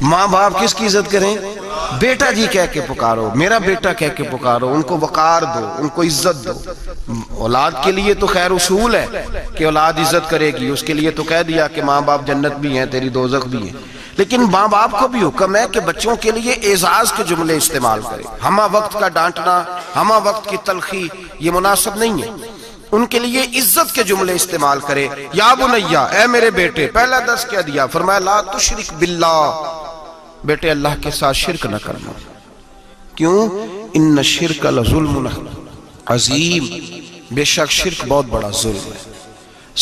ماں باپ کس کی عزت کریں؟ بیٹا جی کہہ کے پکارو، میرا بیٹا کہہ کے پکارو، ان کو وقار دو، ان کو عزت دو۔ اولاد کے لیے تو خیر اصول ہے کہ اولاد عزت کرے گی، اس کے لیے تو کہہ دیا کہ ماں باپ جنت بھی ہیں تیری دوزخ بھی ہیں، لیکن ماں باپ کو بھی حکم ہے کہ بچوں کے لیے اعزاز کے جملے استعمال کرے۔ ہمہ وقت کا ڈانٹنا، ہمہ وقت کی تلخی یہ مناسب نہیں ہے، ان کے لیے عزت کے جملے استعمال کرے۔ یا بنیا، اے میرے بیٹے، پہلا درس کیا دیا؟ فرمایا لا تشرک باللہ، بیٹے اللہ کے ساتھ شرک نہ کرنا۔ کیوں؟ ان الشرک لظلم عظیم، بے شک شرک بہت بڑا ظلم ہے۔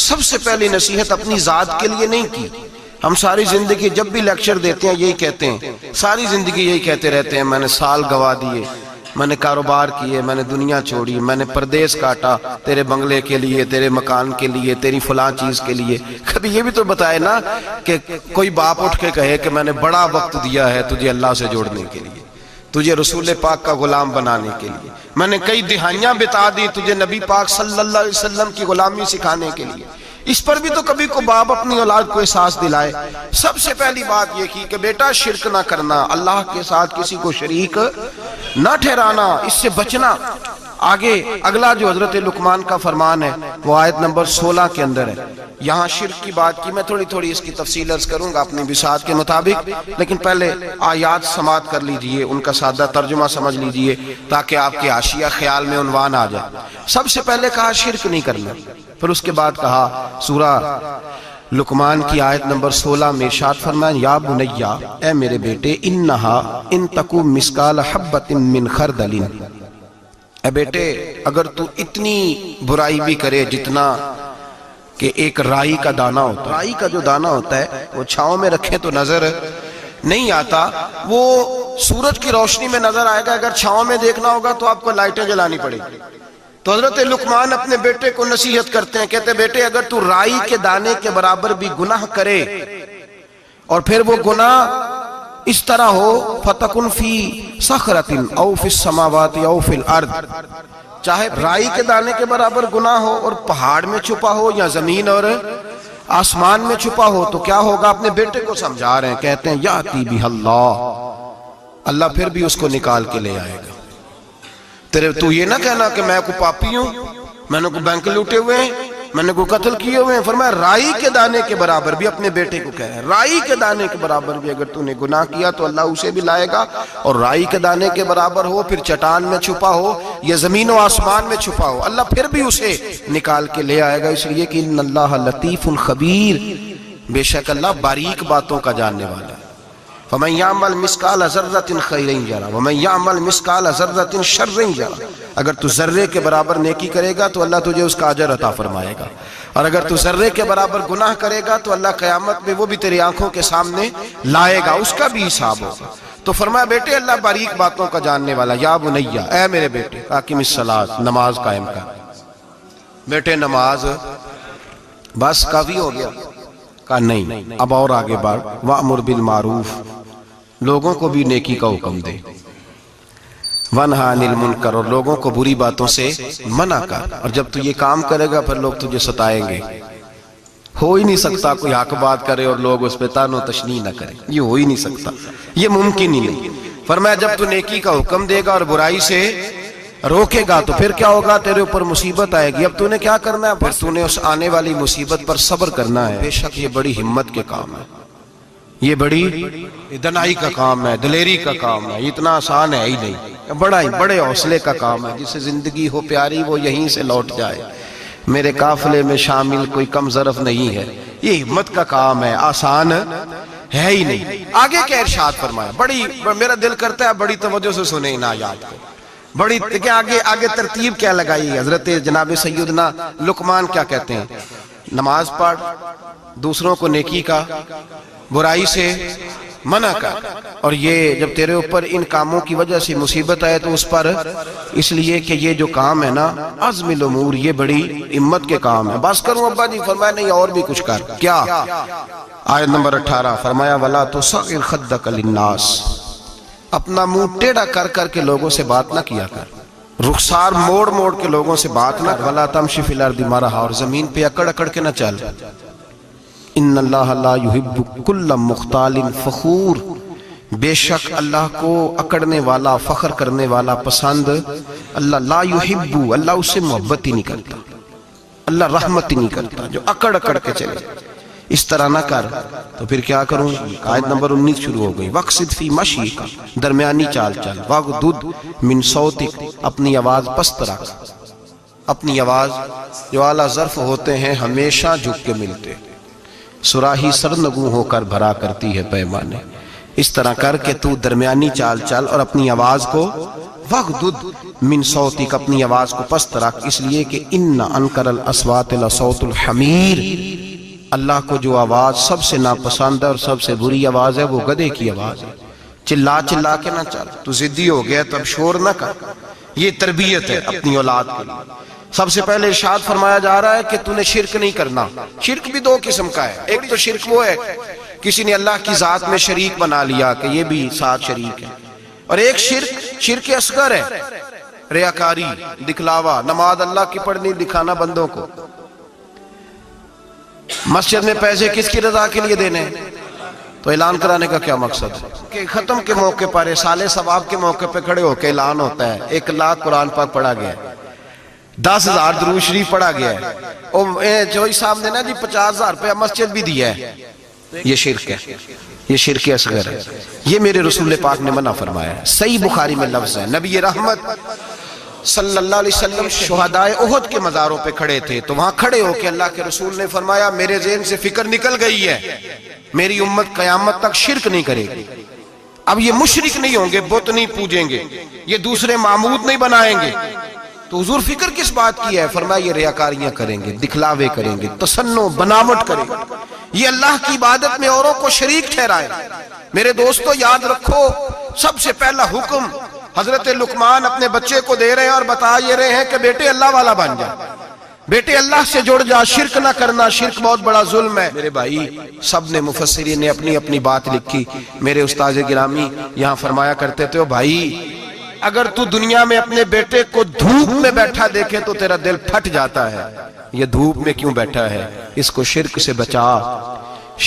سب سے پہلی نصیحت اپنی ذات کے لیے نہیں کی۔ ہم ساری زندگی جب بھی لیکچر دیتے ہیں یہی کہتے ہیں، ساری زندگی یہی کہتے رہتے ہیں، میں نے سال گوا دیے، میں نے کاروبار کیے، میں نے دنیا چھوڑی، میں نے پردیس کاٹا تیرے بنگلے کے لیے، تیرے مکان کے لیے، تیری فلاں چیز کے لیے۔ کبھی یہ بھی تو بتائے نا کہ کوئی باپ اٹھ کے کہے کہ میں نے بڑا وقت دیا ہے تجھے اللہ سے جوڑنے کے لیے، تجھے رسول پاک کا غلام بنانے کے لیے، میں نے کئی دہائیاں بتا دی تجھے نبی پاک صلی اللہ علیہ وسلم کی غلامی سکھانے کے لیے۔ اس پر بھی تو کبھی کو باپ اپنی اولاد کو احساس دلائے۔ سب سے پہلی بات یہ کی کہ بیٹا شرک نہ کرنا، اللہ کے ساتھ کسی کو شریک نہ ٹھہرانا، اس سے بچنا۔ آگے اگلا جو حضرت لقمان کا فرمان ہے وہ آیت نمبر 16 کے اندر ہے۔ یہاں شرک کی بات کی، میں تھوڑی اس کی تفصیل عرض کروں گا اپنی بساط کے مطابق، لیکن پہلے آیات سماعت کر لیجئے، ان کا سادہ ترجمہ سمجھ لیجئے تاکہ آپ کے حاشیہ خیال میں عنوان آ جائے۔ سب سے پہلے کہا شرک نہیں کرنا، پھر اس کے بعد کہا سورہ لقمان کی آیت نمبر 16 میں ارشاد فرمایا یا بنیا، اے میرے بیٹے، انہا ان تکو مسکال حبت من خردل، اے بیٹے اگر تو اتنی برائی بھی کرے جتنا کہ ایک رائی کا دانہ ہوتا ہے، رائی کا جو دانہ ہوتا ہے وہ چھاؤں میں رکھیں تو نظر نہیں آتا، وہ سورج کی روشنی میں نظر آئے گا، اگر چھاؤں میں دیکھنا ہوگا تو آپ کو لائٹیں جلانی پڑے گی۔ تو حضرت لقمان اپنے بیٹے کو نصیحت کرتے ہیں، کہتے بیٹے اگر تو رائی کے دانے کے برابر بھی گناہ کرے اور پھر وہ گناہ اس طرح ہو فَتَكُنْ فِي صَخْرَةٍ أَوْ فِي السَّمَاوَاتِ أَوْ فِي الْأَرْضِ، چاہے رائی کے دانے کے برابر گناہ ہو اور پہاڑ میں چھپا ہو یا زمین اور آسمان میں چھپا ہو تو کیا ہوگا؟ اپنے بیٹے کو سمجھا رہے ہیں، کہتے ہیں یاتی بِهَا اللہ، اللہ پھر بھی اس کو نکال کے لے آئے گا۔ تو یہ نہ کہنا کہ میں کوئی پاپی ہوں، میں نے کوئی بینک لوٹے ہوئے ہیں، میں نے کوئی قتل کیے ہوئے ہیں۔ فرمایا رائی کے دانے کے برابر بھی، اپنے بیٹے کو کہہ رہے ہیں رائی کے دانے کے برابر بھی اگر تو نے گناہ کیا تو اللہ اسے بھی لائے گا، اور رائی کے دانے کے برابر ہو پھر چٹان میں چھپا ہو یا زمین و آسمان میں چھپا ہو، اللہ پھر بھی اسے نکال کے لے آئے گا، اس لیے کہ ان اللہ لطیف خبیر، بے شک اللہ باریک باتوں کا جاننے والا ہے۔ فَمَنْ يَعْمَلْ مِثْقَالَ ذَرَّةٍ خَيْرًا يَرَهُ وَمَنْ يَعْمَلْ مِثْقَالَ ذَرَّةٍ شَرًّا يَرَهُ، اگر تو ذرے کے برابر نیکی کرے گا تو اللہ تجھے اس کا اجر عطا فرمائے گا، اور اگر تو ذرے کے برابر گناہ کرے گا تو اللہ قیامت میں وہ بھی تیری آنکھوں کے سامنے لائے گا، اس کا بھی حساب ہوگا۔ تو فرمایا بیٹے اللہ باریک باتوں کا جاننے والا۔ یا بنیا، اے میرے بیٹے، اقم الصلاۃ، نماز قائم کر۔ بیٹے نماز بس کافی ہو گیا؟ کہا نہیں، اب اور آگے بڑھ، وَأْمُرْ بِالْمَعْرُوفِ، لوگوں کو بھی نیکی کا حکم دے، وَنْهَ عَنِ الْمُنْكَرِ، اور لوگوں کو بری باتوں سے منع کر، اور جب تو یہ کام کرے گا پھر لوگ تجھے ستائیں گے۔ ہو ہی نہیں سکتا کوئی حق بات کرے اور لوگ اس پہ طعن و تشنیع نہ کرے، یہ ہو ہی نہیں سکتا، یہ ممکن ہی نہیں۔ فرمایا جب تو نیکی کا حکم دے گا اور برائی سے روکے گا تو پھر کیا ہوگا؟ تیرے اوپر مصیبت آئے گی، اب تو نے کیا کرنا ہے؟ پھر تو نے اس آنے والی مصیبت پر صبر کرنا ہے۔ بے شک یہ بڑی ہمت کے کام ہے، یہ بڑی دنائی کا کام ہے، دلیری کا کام ہے، اتنا آسان ہے ہی نہیں، بڑے حوصلے کا کام ہے۔ جسے زندگی ہو پیاری وہ یہیں سے لوٹ جائے، میرے قافلے میں شامل کوئی کم ظرف نہیں ہے، یہ ہمت کا کام ہے، آسان ہے ہی نہیں۔ آگے کیا ارشاد فرمایا، بڑی میرا دل کرتا ہے بڑی توجہ سے سنیں ان آیات کو، بڑی کہ آگے ترتیب کیا لگائی ہے۔ حضرت جناب سیدنا لقمان کیا کہتے ہیں؟ نماز پڑھ، دوسروں کو نیکی کا، برائی سے منع کر، اور یہ جب تیرے اوپر ان کاموں کی وجہ سے مصیبت آئے تو اس پر اس لیے کہ یہ جو کام ہے نا عزم الامور، یہ بڑی ہمت کے کام ہے۔ بس کروں ابا جی؟ فرمایا نہیں اور بھی کچھ کر۔ کیا؟ آیت نمبر 18 فرمایا وَلَا تُصَغِّرْ خَدَّكَ لِلنَّاسِ، اپنا منہ ٹیڑھا کر کر کے لوگوں سے بات نہ کیا کر، رخسار موڑ موڑ کے لوگوں سے بات نہ کر، وَلَا تَمْشِ فِي الْأَرْضِ مَرَحًا، اور زمین پہ اکڑ اکڑ کے نہ چل۔ ان اللہ لا يحب كل مختال فخور، بے شک اللہ کو اکڑنے والا، فخر کرنے والا پسند اللہ لا یحب، اللہ اس سے محبت ہی نہیں کرتا، اللہ رحمت ہی نہیں کرتا جو اکڑ اکڑ کے چلے۔ اس طرح نہ کر تو پھر کیا کروں؟ آیت نمبر 19 شروع ہو گئی، وقصد فی مشیک، درمیانی چال چل، وغضض من صوتک، اپنی آواز پست رکھ، اپنی آواز جو اعلیٰ ظرف ہوتے ہیں ہمیشہ جھک کے ملتے، صراحی سرنگوں ہو کر بھرا کرتی ہے پیمانے، اس طرح کر کے تو درمیانی چال چل اور اپنی آواز کو وغضض من صوتک، اپنی آواز کو پست رکھ، اس لیے کہ ان انکر الاصوات لصوت الحمیر، اللہ کو جو آواز سب سے ناپسند ہے اور سب سے بری آواز ہے وہ گدھے کی آواز ہے۔ چلا چلا کے نہ چل، تو ضدی ہو گیا تب شور نہ کر، یہ تربیت ہے اپنی اولاد کے لیے۔ سب سے پہلے ارشاد فرمایا جا رہا ہے کہ تو نے شرک نہیں کرنا۔ شرک بھی دو قسم کا ہے، ایک تو شرک وہ ہے کسی نے اللہ کی ذات میں شریک بنا لیا کہ یہ بھی ساتھ شریک ہے، اور ایک شرک اصغر ہے، ریاکاری، دکھلاوا، نماز اللہ کی پڑھنی، دکھانا بندوں کو۔ مسجد میں پیسے کس کی رضا کے لیے دینے ہیں؟ تو اعلان کرانے کا کیا مقصد ہے کہ ختم کے موقع پر سال ثواب کے موقع پہ کھڑے ہو کے اعلان ہوتا ہے 1 لاکھ قرآن پاک پڑھا گیا ہے، 10,000 درود شریف پڑھا گیا ہے، اور جوئی صاحب نے نا جی 50,000 روپیہ مسجد بھی دیا ہے، یہ شرک ہے، یہ شرک اصغر ہے، یہ میرے رسول پاک نے منع فرمایا ہے۔ صحیح بخاری میں لفظ ہے، نبی رحمت صلی اللہ علیہ وسلم شہدائے احد کے مزاروں پہ کھڑے تھے، تو وہاں کھڑے ہو کے اللہ کے رسول نے فرمایا میرے ذہن سے فکر نکل گئی ہے، میری امت قیامت تک شرک نہیں کرے گی، اب یہ مشرک نہیں ہوں گے، بت نہیں پوجیں گے، یہ دوسرے معبود نہیں بنائیں گے۔ تو حضور فکر کس بات کی ہے؟ فرمایا یہ ریاکاریاں کریں گے، دکھلاوے کریں گے، تصنع بناوٹ کریں گے، یہ اللہ کی عبادت میں اوروں کو شریک ٹھہرائیں۔ میرے دوستو یاد رکھو، سب سے پہلا حکم حضرت لقمان اپنے بچے کو دے رہے ہیں اور بتا یہ رہے ہیں کہ بیٹے اللہ والا بن جا، بیٹے اللہ سے جڑ جا، شرک نہ کرنا، شرک بہت بڑا ظلم ہے۔ میرے بھائی سب نے مفسرین نے اپنی اپنی بات لکھی، میرے استاذ گرامی یہاں فرمایا کرتے تھے، بھائی اگر تو دنیا میں اپنے بیٹے کو دھوپ میں بیٹھا دیکھے تو تیرا دل پھٹ جاتا ہے، یہ دھوپ میں کیوں بیٹھا ہے؟ اس کو شرک سے بچا،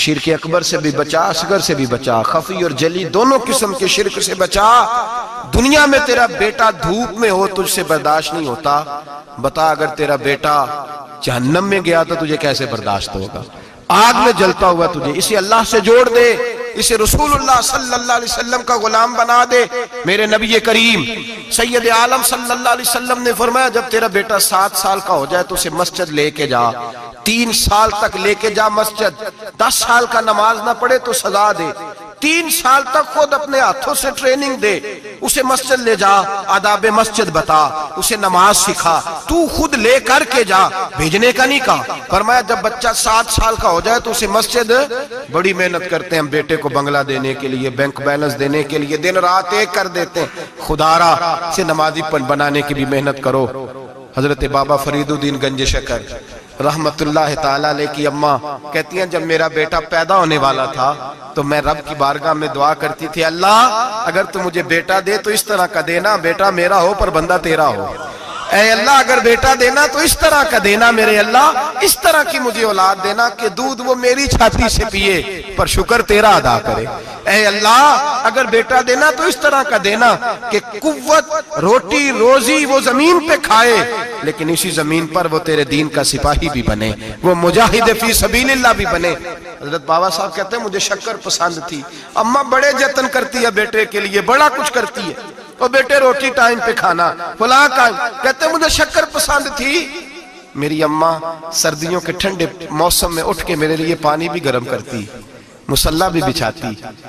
شرک اکبر سے بھی بچا، اصغر سے بھی بچا، خفی اور جلی دونوں قسم کے شرک سے بچا۔ دنیا میں تیرا بیٹا دھوپ میں ہو تجھ سے برداشت نہیں ہوتا، بتا اگر تیرا بیٹا جہنم میں گیا تو تجھے کیسے برداشت ہوگا؟ آگ میں جلتا ہوا تجھے، اسے اللہ سے جوڑ دے، اسے رسول اللہ صلی اللہ علیہ وسلم کا غلام بنا دے۔ میرے نبی کریم سید عالم صلی اللہ علیہ وسلم نے فرمایا جب تیرا بیٹا 7 سال کا ہو جائے تو اسے مسجد لے کے جا، 3 سال تک لے کے جا مسجد، 10 سال کا نماز نہ پڑھے تو سزا دے، 3 سال تک خود اپنے ہاتھوں سے ٹریننگ دے، اسے مسجد لے جا، آداب مسجد بتا، اسے نماز سکھا، تو خود لے کر کے جا، بھیجنے کا نہیں کہا۔ فرمایا جب بچہ 7 سال کا ہو جائے تو اسے مسجد، بڑی محنت کرتے ہیں ہم بیٹے کو بنگلہ دینے کے لیے، بینک بیلنس دینے کے لیے، دن رات ایک کر دیتے ہیں، خدا را اسے نمازی بنانے کی بھی محنت کرو۔ حضرت بابا فرید الدین گنج شکر رحمت اللہ تعالیٰ علیہ کی اماں کہتی ہیں جب میرا بیٹا پیدا ہونے والا تھا تو میں رب کی بارگاہ میں دعا کرتی تھی، اللہ اگر تو مجھے بیٹا دے تو اس طرح کا دینا بیٹا میرا ہو پر بندہ تیرا ہو، اے اللہ اگر بیٹا دینا تو اس طرح کا دینا میرے اللہ، اس طرح کی مجھے اولاد دینا کہ دودھ وہ میری چھاتی سے پیے پر شکر تیرا ادا کرے، اے اللہ اگر بیٹا دینا تو اس طرح کا دینا کہ قوت روٹی روزی وہ زمین پہ کھائے لیکن اسی زمین پر وہ تیرے دین کا سپاہی بھی بنے، وہ مجاہد فی سبیل اللہ بھی بنے۔ حضرت بابا صاحب کہتے ہیں مجھے شکر پسند تھی، اماں بڑے جتن کرتی ہے بیٹے کے لیے، بڑا کچھ کرتی ہے، اور بیٹے روٹی ٹائم پہ کھانا فلاں کام، کہتے ہیں مجھے شکر پسند تھی، میری اماں سردیوں کے ٹھنڈے موسم میں اٹھ کے میرے لیے پانی بھی گرم کرتی، مصلی بھی بچھاتی،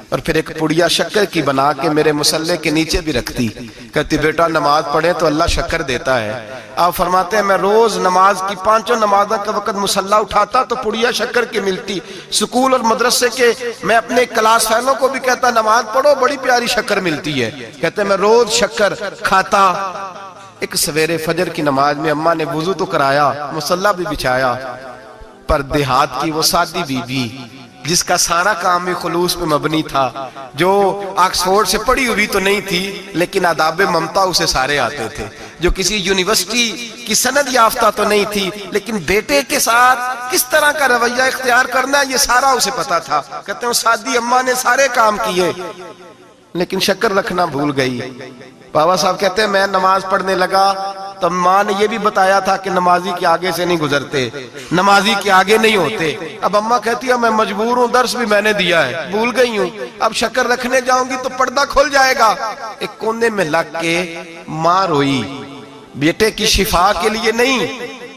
اور پھر ایک پڑیا شکر کی بنا کے میرے مصلی کے نیچے بھی رکھتی، کہتی بیٹا نماز پڑھے تو اللہ شکر دیتا ہے۔ آپ فرماتے ہیں میں روز نماز کی 5 نمازوں کا وقت مصلی اٹھاتا تو پڑیا شکر کی ملتی، سکول اور مدرسے کے میں اپنے کلاس فیلوں کو بھی کہتا نماز پڑھو بڑی پیاری شکر ملتی ہے، کہتے ہیں میں روز شکر کھاتا۔ ایک سویرے فجر کی نماز میں اماں نے وضو تو کرایا، مصلی بھی بچھایا، پر دیہات کی وہ سادی بی بی جس کا سارا کام بھی خلوص پہ مبنی تھا، جو آکسفورڈ سے پڑھی ہوئی تو نہیں تھی لیکن آداب ممتا اسے سارے آتے تھے، جو کسی یونیورسٹی کی سند یافتہ تو نہیں تھی لیکن بیٹے کے ساتھ کس طرح کا رویہ اختیار کرنا ہے یہ سارا اسے پتا تھا۔ کہتے ہیں سادی اماں نے سارے کام کیے لیکن شکر رکھنا بھول گئی۔ بابا صاحب کہتے ہیں میں نماز پڑھنے لگا تو ماں نے یہ بھی بتایا تھا کہ نمازی کے آگے سے نہیں گزرتے، نمازی کے آگے نہیں ہوتے۔ اب اماں کہتی ہے میں مجبور ہوں، درس بھی میں نے دیا ہے، بھول گئی ہوں، اب شکر رکھنے جاؤں گی تو پردہ کھل جائے گا۔ ایک کونے میں لگ کے ماں روئی، بیٹے کی شفا کے لیے نہیں،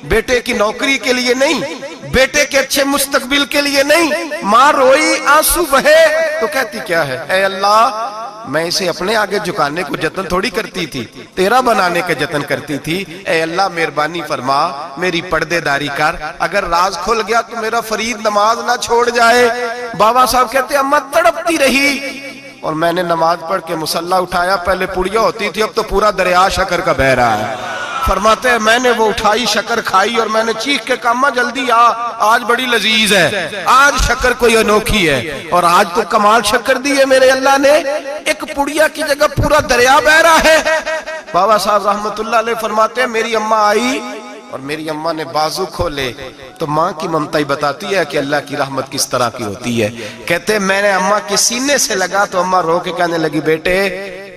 بیٹے کی نوکری کے لیے نہیں، بیٹے کے اچھے مستقبل کے لیے نہیں، ماں روئی، آنسو بہے تو کہتی کیا ہے، اے اللہ میں اسے اپنے آگے جھکانے کو جتن تھوڑی کرتی تھی، تیرا بنانے کے جتن کرتی تھی۔ اے اللہ مہربانی فرما، میری پردے داری کر، اگر راز کھل گیا تو میرا فرید نماز نہ چھوڑ جائے۔ بابا صاحب کہتے ہیں اماں تڑپتی رہی اور میں نے نماز پڑھ کے مصلی اٹھایا، پہلے پڑیا ہوتی تھی اب تو پورا دریا شکر کا بہ رہا ہے۔ فرماتے ہیں میں نے وہ اٹھائی، شکر کھائی اور میں نے چیخ کے کہا اماں جلدی آج بڑی لذیذ ہے، آج شکر کوئی انوکھی ہے، اور آج تو کمال شکر دی ہے میرے اللہ نے، ایک پڑیا کی جگہ پورا دریا بہ رہا ہے۔ بابا صاحب رحمت اللہ علیہ فرماتے ہیں میری اماں آئی اور میری اماں نے بازو کھولے تو ماں کی ممتا ہی بتاتی ہے کہ اللہ کی رحمت کس طرح کی ہوتی ہے۔ کہتے ہیں میں نے اماں کے سینے سے لگا تو اماں رو کے کہنے لگی بیٹے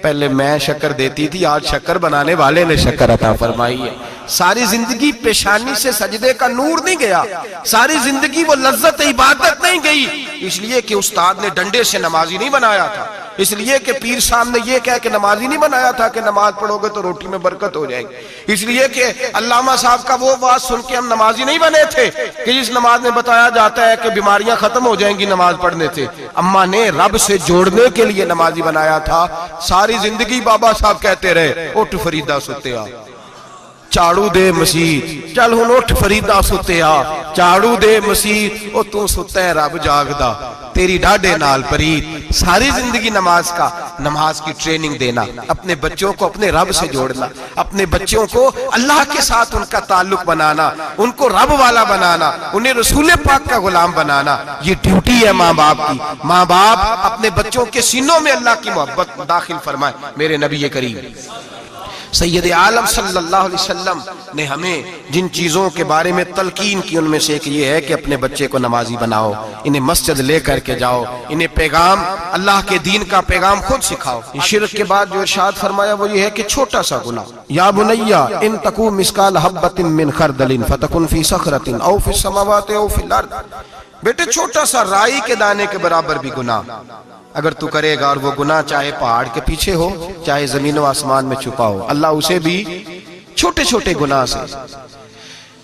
پہلے میں شکر دیتی تھی، آج شکر بنانے والے نے شکر عطا فرمائی ہے۔ ساری زندگی پیشانی سے سجدے کا نور نہیں گیا، ساری زندگی وہ لذت عبادت نہیں گئی، اس لیے کہ استاد نے ڈنڈے سے نمازی نہیں بنایا تھا، اس لیے کہ پیر صاحب نے یہ کہہ کہ نمازی نہیں بنایا تھا کہ نماز پڑھو گے تو روٹی میں برکت ہو جائے گی، اس لیے کہ علامہ صاحب کا وہ بات سن کے ہم نمازی نہیں بنے تھے کہ جس نماز میں بتایا جاتا ہے کہ بیماریاں ختم ہو جائیں گی نماز پڑھنے سے۔ اماں نے رب سے جوڑنے کے لیے نمازی بنایا تھا۔ ساری زندگی بابا صاحب کہتے رہے اٹھ فریدہ ستیا چاڑو دے مسیح، چل ہن اٹھ فریدہ ستیا چاڑو دے مسیح، او تو ستا ہے رب جاگدا تیری ڈاڈے نال پرید۔ ساری زندگی نماز کی ٹریننگ دینا، اپنے بچوں کو اپنے رب سے جوڑنا، اپنے بچوں کو اللہ کے ساتھ ان کا تعلق بنانا، ان کو رب والا بنانا، انہیں رسول پاک کا غلام بنانا، یہ ڈیوٹی ہے ماں باپ کی۔ ماں باپ اپنے بچوں کے سینوں میں اللہ کی محبت داخل فرمائے۔ میرے نبی کریم سید عالم صلی اللہ علیہ وسلم نے ہمیں جن چیزوں کے بارے میں تلقین کی ان میں سے ایک یہ ہے کہ اپنے بچے کو نمازی بناؤ، انہیں مسجد لے کر کے جاؤ، انہیں پیغام اللہ کے دین کا پیغام خود سکھاؤ۔ شرک کے بعد جو ارشاد فرمایا وہ یہ ہے کہ چھوٹا سا گناہ، یا بنیا ان تکو مثقال حبۃ من خردل فتکن فی صخرۃ او فی السماوات او فی الارض، بیٹے چھوٹا سا رائی کے دانے کے برابر بھی گناہ اگر تو کرے گا، اور وہ گناہ چاہے پہاڑ کے پیچھے ہو چاہے زمین و آسمان میں چھپا ہو، اللہ اسے بھی چھوٹے چھوٹے گناہ سے۔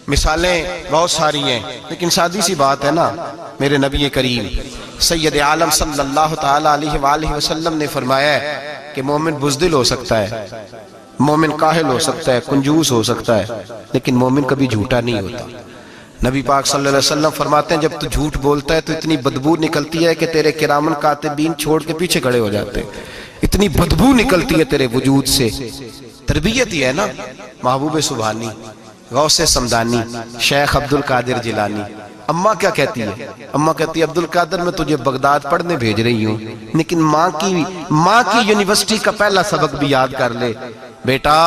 مثالیں بہت ساری ہیں لیکن سادی سی بات ہے نا، میرے نبی کریم سید عالم صلی اللہ تعالی علیہ وآلہ وسلم نے فرمایا ہے کہ مومن بزدل ہو سکتا ہے، مومن کاہل ہو سکتا ہے، کنجوس ہو سکتا ہے، لیکن مومن کبھی جھوٹا نہیں ہوتا۔ نبی پاک صلی اللہ علیہ وسلم فرماتے ہیں جب تو جھوٹ بولتا ہے تو اتنی بدبو نکلتی ہے کہ تیرے کرامن کاتبین چھوڑ کے پیچھے کھڑے ہو جاتے ہیں، اتنی بدبو نکلتی ہے تیرے وجود سے۔ تربیت ہی ہے نا۔ محبوب سبحانی، غوث سمدانی، شیخ عبد القادر جیلانی، اماں کیا کہتی ہے؟ اماں کہتی ہے عبد القادر میں تجھے بغداد پڑھنے بھیج رہی ہوں لیکن ماں کی یونیورسٹی کا پہلا سبق بھی یاد کر لے، بیٹا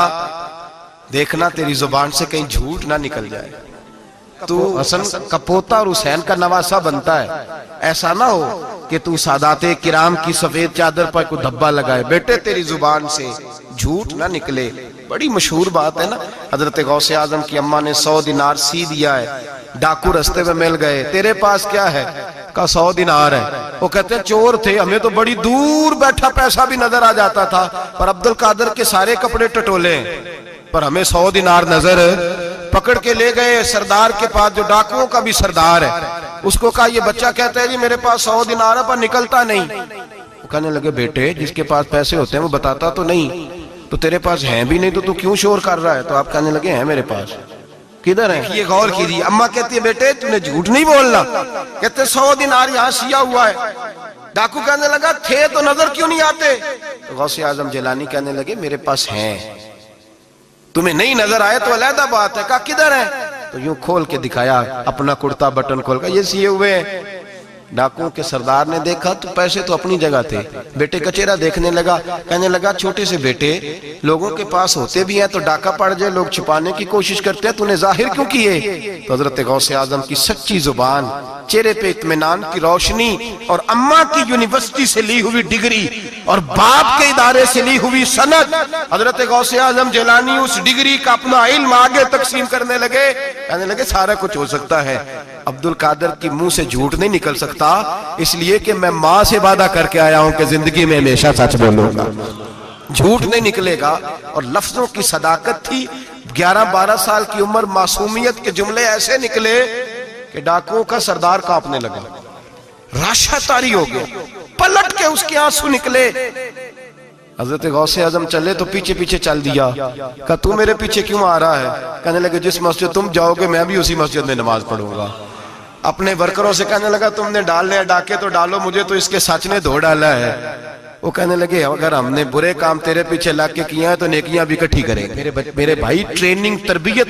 دیکھنا تیری زبان سے کہیں جھوٹ نہ نکل جائے، تو حسن کا پوتا اور حسین کا نواسہ بنتا ہے، ایسا نہ ہو کہ تو سادات کرام کی سفید چادر پر کوئی دھبا لگائے، بیٹے تیری زبان سے جھوٹ نہ نکلے۔ بڑی مشہور بات ہے نا، حضرت غوث اعظم کی اماں نے 100 دینار سی دیا ہے، ڈاکو رستے میں مل گئے، تیرے پاس کیا ہے؟ کہا 100 دینار ہے۔ وہ کہتے ہیں چور تھے، ہمیں تو بڑی دور بیٹھا پیسہ بھی نظر آ جاتا تھا، پر عبد القادر کے سارے کپڑے ٹٹولے پر ہمیں 100 دینار نظر۔ پکڑ کے لے گئے سردار کے پاس جو ڈاکوؤں کا بھی سردار ہے، اس کو کہا یہ بچہ کہتا ہے جی میرے پاس 100 دینار ہے پر نکلتا نہیں۔ وہ کہنے لگے بیٹے جس کے پاس پیسے ہوتے ہیں وہ بتاتا تو نہیں، تو تیرے پاس ہیں بھی نہیں تو کیوں شور کر رہا ہے؟ تو آپ کہنے لگے ہیں میرے پاس، کدھر ہیں؟ یہ غور کیجیے۔ اماں کہتی ہے بیٹے تو نے جھوٹ نہیں بولنا، کہتے 100 دینار یہاں سیا ہوا ہے۔ ڈاکو کہنے لگا تھے تو نظر کیوں نہیں آتے؟ غوث اعظم جیلانی کہنے لگے میرے پاس ہیں، تمہیں نہیں نظر آئے تو علیحدہ بات ہے۔ کہا کدھر ہے؟ تو یوں کھول کے دکھایا اپنا کرتا بٹن کھول کر، یہ سیے ہوئے ہیں۔ ڈاکوؤں کے سردار نے دیکھا تو پیسے تو اپنی جگہ تھے، بیٹے کا چہرہ دیکھنے لگا، کہنے لگا چھوٹے سے بیٹے لوگوں کے پاس ہوتے بھی ہیں تو ڈاکہ پڑ جائے، لوگ چھپانے کی کوشش کرتے ہیں، تو نے ظاہر کیوں کیے؟ تو حضرت غوث اعظم کی سچی زبان، چہرے پہ اطمینان کی روشنی، اور اماں کی یونیورسٹی سے لی ہوئی ڈگری اور باپ کے ادارے سے لی ہوئی سند، حضرت غوث اعظم جیلانی اس ڈگری کا اپنا علم آگے تقسیم کرنے لگے، کہنے لگے سارا کچھ ہو سکتا ہے، عبد القادر کی منہ سے جھوٹ نہیں نکل سکتا، اس لیے کہ میں ماں سے وعدہ کر کے آیا ہوں کہ زندگی میں ہمیشہ سچ بولوں گا، جھوٹ نہیں نکلے گا۔ اور لفظوں کی صداقت تھی، 11-12 سال کی عمر، معصومیت کے جملے ایسے نکلے کہ ڈاکوؤں کا سردار کانپنے لگا، راشہ طاری ہو گیا، پلٹ کے اس کے آنسو نکلے۔ حضرت غوث اعظم چلے تو پیچھے پیچھے چل دیا، کہا تو میرے پیچھے کیوں آ رہا ہے؟ کہنے لگے جس مسجد تم جاؤ گے میں بھی اسی مسجد میں نماز پڑھوں گا۔ اپنے ورکروں سے کہنے لگا تم نے ڈالنے ڈاکے تو ڈالو، مجھے تو اس کے سچ نے دھو ڈالا ہے۔ وہ کہنے لگے اگر ہم نے برے کام تیرے پیچھے لگ کے کیا ہے تو نیکیاں بھی اکٹھی کریں گے۔ میرے بھائی ٹریننگ، تربیت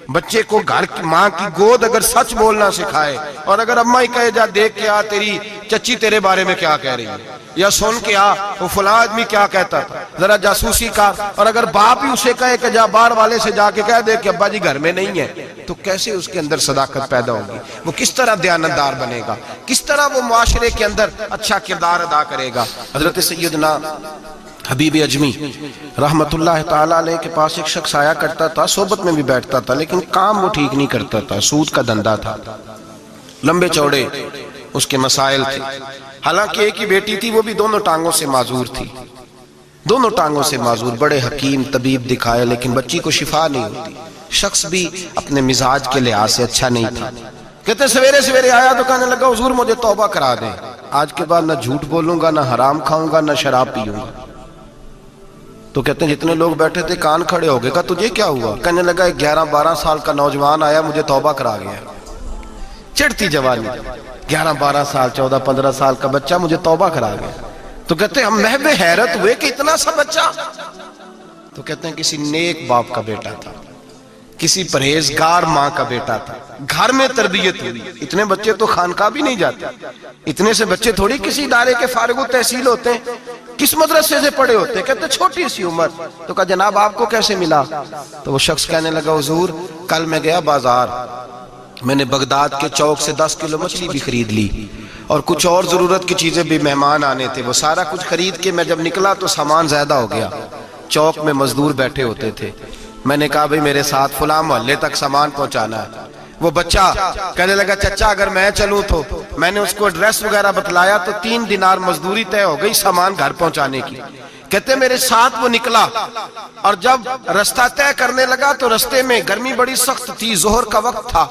بچے کو گھر کی ماں کی گود اگر سچ بولنا سکھائے، اور اگر اماں ہی کہے جا دیکھ کے آ تیری چچی تیرے بارے میں کیا کہہ رہی ہے، یا سن کے آ وہ فلاں آدمی کیا کہتا تھا، ذرا جاسوسی کا، اور اگر باپ ہی اسے کہے کہ جا بار والے سے جا کے کہہ دے کہ ابا جی گھر میں نہیں ہے، تو کیسے اس کے اندر صداقت پیدا ہوگی؟ وہ کس طرح دیانتدار بنے گا؟ کس طرح وہ معاشرے کے اندر اچھا کردار ادا کرے گا؟ حضرت سیدنا حبیب اجمی رحمت اللہ تعالیٰ علیہ کے پاس ایک شخص آیا کرتا تھا، صحبت میں بھی بیٹھتا تھا، لیکن کام وہ ٹھیک نہیں کرتا تھا، سود کا دھندا تھا، لمبے چوڑے اس کے مسائل تھے۔ حالانکہ ایک ہی بیٹی تھی، وہ بھی دونوں ٹانگوں سے معذور تھی، دونوں ٹانگوں سے معذور، بڑے حکیم طبیب دکھائے لیکن بچی کو شفا نہیں ہوتی۔ شخص بھی اپنے مزاج کے لحاظ سے اچھا نہیں تھا۔ کہتے سویرے سویرے آیا تو کہنے لگا حضور مجھے توبہ کرا دیں، آج کے بعد نہ جھوٹ بولوں گا، نہ حرام کھاؤں گا، نہ شراب پیوں گا۔ تو کہتے ہیں جتنے لوگ بیٹھے تھے کان کھڑے ہو گئے، کہا تجھے کیا ہوا؟ کہنے لگا 11-12 سال کا نوجوان آیا مجھے توبہ کرا گیا، چڑھتی جوانی، 11-12 سال 14-15 سال کا بچہ مجھے توبہ کرا گیا۔ تو کہتے ہیں ہم محو حیرت ہوئے کہ اتنا سا بچہ؟ تو کہتے ہیں کسی نیک باپ کا بیٹا تھا، کسی پرہیزگار ماں کا بیٹا تھا، گھر میں تربیت ہوئی۔ اتنے بچے تو خانقاہ بھی نہیں جاتے، اتنے سے بچے تھوڑی کسی ادارے کے فارغ التحصیل ہوتے ہیں، کس مدرسے سے پڑھے ہوتے ہیں؟ کہتے چھوٹی سی عمر۔ تو کہا جناب آپ کو کیسے ملا؟ تو وہ شخص کہنے لگا حضور کل میں گیا بازار، میں نے بغداد کے چوک سے 10 کلو مچھلی بھی خرید لی، اور کچھ اور ضرورت کی چیزیں بھی، مہمان آنے تھے، وہ سارا کچھ خرید کے میں جب نکلا تو سامان زیادہ ہو گیا۔ چوک میں مزدور بیٹھے ہوتے تھے، میں نے کہا بھئی میرے ساتھ فلاں محلے تک سامان پہنچانا ہے۔ وہ بچہ کہنے لگا چچا اگر میں چلوں تو، میں نے اس کو ایڈریس وغیرہ بتلایا تو 3 دینار مزدوری طے ہو گئی سامان گھر پہنچانے کی۔ کہتے میرے ساتھ وہ نکلا، اور جب رستہ طے کرنے لگا تو رستے میں گرمی بڑی سخت تھی، ظہر کا وقت تھا،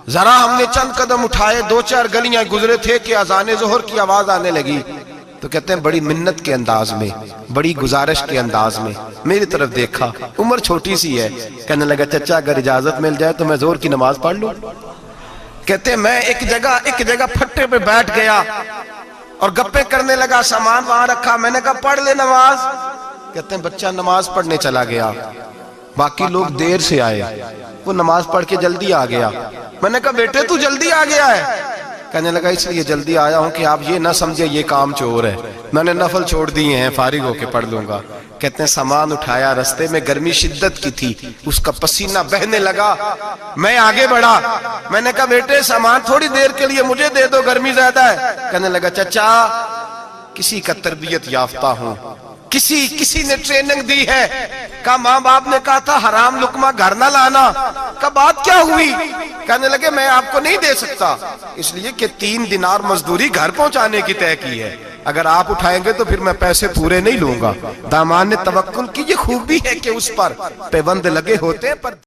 ذرا ہم نے چند قدم اٹھائے، 2-4 گلیاں گزرے تھے کہ اذان ظہر کی آواز آنے لگی۔ تو کہتے ہیں بڑی منت کے انداز میں، بڑی گزارش کے انداز میں میری طرف دیکھا، عمر چھوٹی سی ہے، کہنے لگا چچا اگر اجازت مل جائے تو میں ظہر کی نماز پڑھ لوں۔ کہتے ہیں میں ایک جگہ پھٹے پہ بیٹھ گیا اور گپے کرنے لگا، سامان وہاں رکھا، میں نے کہا پڑھ لے نماز۔ کہتے ہیں بچہ نماز پڑھنے چلا گیا، باقی لوگ دیر سے آئے، وہ نماز پڑھ کے جلدی آ گیا۔ میں نے کہا بیٹے تو جلدی آ گیا ہے؟ کہنے لگا اس لیے جلدی آیا ہوں کہ آپ یہ نہ سمجھے یہ کام چور ہے، میں نے نفل چھوڑ دیے ہیں، فارغ ہو کے پڑھ لوں گا۔ کہتے ہیں سامان اٹھایا، رستے میں گرمی شدت کی تھی، اس کا پسینہ بہنے لگا، میں آگے بڑھا، میں نے کہا بیٹے سامان تھوڑی دیر کے لیے مجھے دے دو، گرمی زیادہ ہے۔ کہنے لگا چچا کسی کا تربیت یافتہ ہوں، کسی نے ٹریننگ دی ہے، کہا ماں باپ نے کہا تھا حرام لقمہ گھر نہ لانا، کہا بات کیا ہوئی؟ کہنے لگے میں آپ کو نہیں دے سکتا، اس لیے کہ 3 دینار مزدوری گھر پہنچانے کی طے کی ہے، اگر آپ اٹھائیں گے تو پھر میں پیسے پورے نہیں لوں گا۔ دامان نے توکل کی، یہ خوبی ہے کہ اس پر پیوند لگے ہوتے ہیں پر